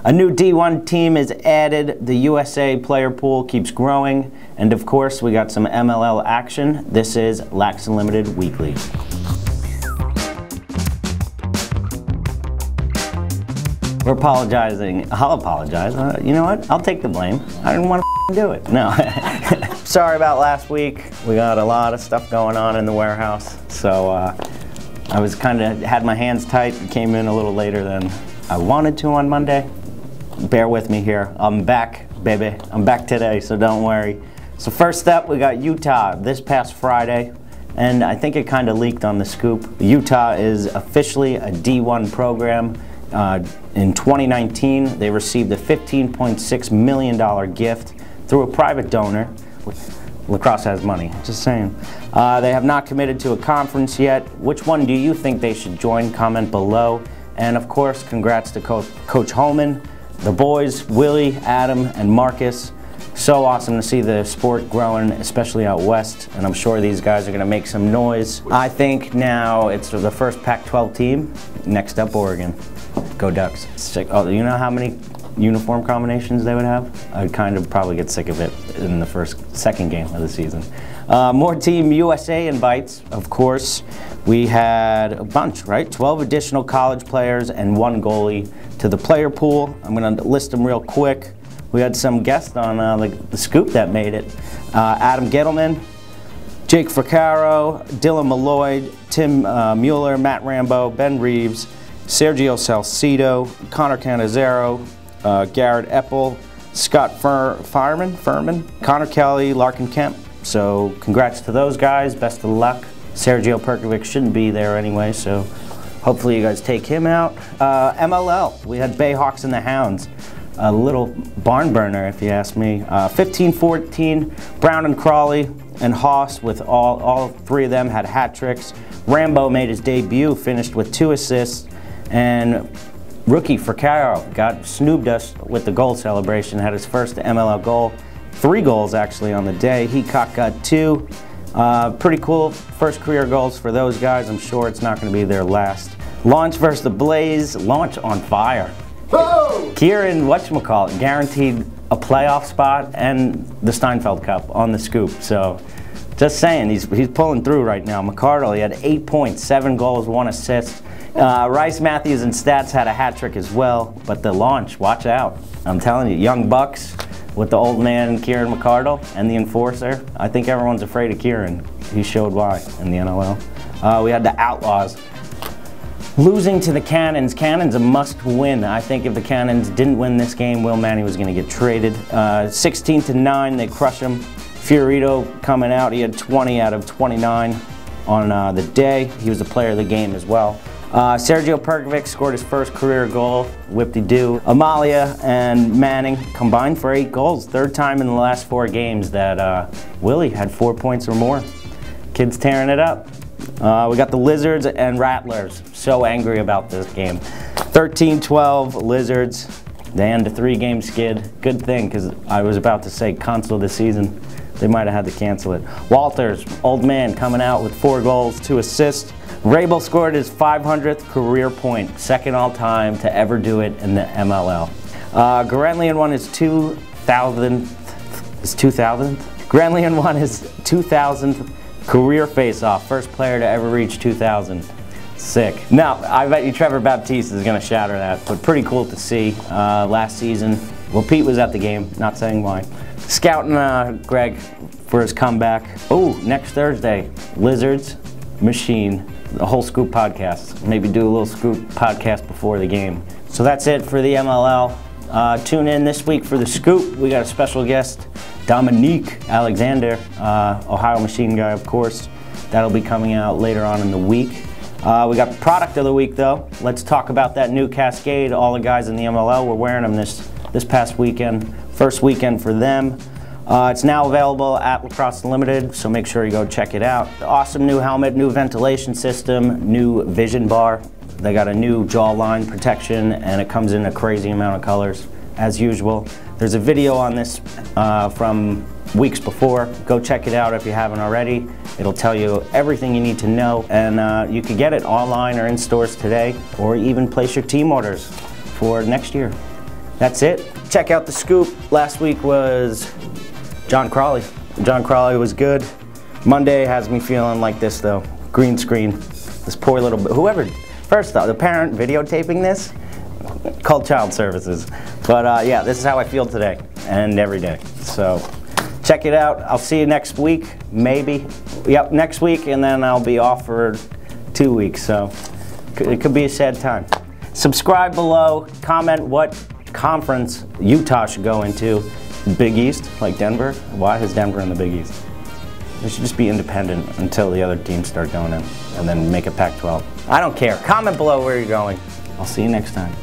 A new D1 team is added. The USA player pool keeps growing. And of course, we got some MLL action. This is Lax Unlimited Weekly. We're apologizing. I'll apologize. You know what? I'll take the blame. I didn't want to do it. No. Sorry about last week. We got a lot of stuff going on in the warehouse. So I was had my hands tight and came in a little later than I wanted to on Monday. Bear with me here. I'm back, baby. I'm back today, so don't worry. So first up, we got Utah this past Friday. And I think it kind of leaked on the scoop. Utah is officially a D1 program. In 2019, they received a $15.6 million gift through a private donor. Lacrosse has money, just saying. They have not committed to a conference yet. Which one do you think they should join? Comment below. And of course, congrats to Coach Holman, the boys, Willie, Adam, and Marcus. So awesome to see the sport growing, especially out west, and I'm sure these guys are going to make some noise. I think now it's the first Pac-12 team. Next up, Oregon. Go Ducks. Oh, you know how many uniform combinations they would have? I'd kind of probably get sick of it in the second game of the season. More Team USA invites, of course. We had a bunch, right? 12 additional college players and 1 goalie to the player pool. I'm going to list them real quick. We had some guests on the scoop that made it. Adam Gettleman, Jake Fracaro, Dylan Malloy, Tim Mueller, Matt Rambo, Ben Reeves, Sergio Salcido, Connor Canizero, Garrett Eppel, Scott Furman, Connor Kelly, Larkin Kemp. So congrats to those guys. Best of luck. Sergio Perkovic shouldn't be there anyway, so hopefully you guys take him out. MLL, we had Bayhawks and the Hounds. A little barn burner, if you ask me. 15-14, Brown and Crawley and Haas, with all 3 of them had hat tricks. Rambo made his debut, finished with 2 assists, and rookie Fracaro got snooped us with the goal celebration, had his first MLL goal. 3 goals actually on the day. Heacock got 2. Pretty cool first career goals for those guys. I'm sure it's not going to be their last. Launch versus the Blaze. Launch on fire. Whoa! Kieran, whatchamacallit, guaranteed a playoff spot and the Steinfeld Cup on the scoop. So, just saying, he's pulling through right now. McCardle, he had 8 points, 7 goals, 1 assist. Rice Matthews and Stats had a hat trick as well, but the launch, watch out. I'm telling you, young bucks with the old man Kieran McCardle and the enforcer. I think everyone's afraid of Kieran. He showed why in the NLL. We had the Outlaws losing to the Cannons. Cannons a must-win. I think if the Cannons didn't win this game, Will Manny was going to get traded. 16-9, they crush him. Fiorito coming out, he had 20 out of 29 on the day. He was the player of the game as well. Sergio Perkovic scored his first career goal, whip-de-doo. Amalia and Manning combined for 8 goals. 3rd time in the last 4 games that Willie had 4 points or more. Kid's tearing it up. We got the Lizards and Rattlers. So angry about this game. 13-12 Lizards. They end a 3-game skid. Good thing, because I was about to say cancel this season. They might have had to cancel it. Walters, old man, coming out with 4 goals, 2 assists. Rabil scored his 500th career point, 2nd all-time to ever do it in the MLL. Grantlian won his 2000th. Grantlian won his 2000th career face-off, first player to ever reach 2,000. Sick. Now, I bet you Trevor Baptiste is going to shatter that, but pretty cool to see. Last season, well, Pete was at the game, not saying why. Scouting Greg for his comeback. Oh, next Thursday, Lizards, Machine, the whole Scoop podcast. Maybe do a little Scoop podcast before the game. So that's it for the MLL. Tune in this week for the Scoop. We got a special guest, Dominique Alexander, Ohio Machine guy, of course. That'll be coming out later on in the week. We got product of the week, though. Let's talk about that new Cascade. All the guys in the MLL were wearing them this past weekend. First weekend for them. It's now available at Lacrosse Unlimited, so make sure you go check it out. Awesome new helmet, new ventilation system, new vision bar. They got a new jawline protection, and it comes in a crazy amount of colors, as usual. There's a video on this from weeks before. Go check it out if you haven't already. It'll tell you everything you need to know, and you can get it online or in stores today, or even place your team orders for next year. that's it. Check out the scoop. Last week was John Crawley. John Crawley was good. Monday has me feeling like this though. Green screen. This poor little, whoever, first off, the parent videotaping this, called child services. But yeah, this is how I feel today and every day. So check it out. I'll see you next week, maybe. Yep, next week, and then I'll be off for 2 weeks, so it could be a sad time. Subscribe below, comment what conference Utah should go into. Big East, like Denver. Why is Denver in the Big East? They should just be independent until the other teams start going in, and then make a Pac-12. I don't care. Comment below where you're going. I'll see you next time.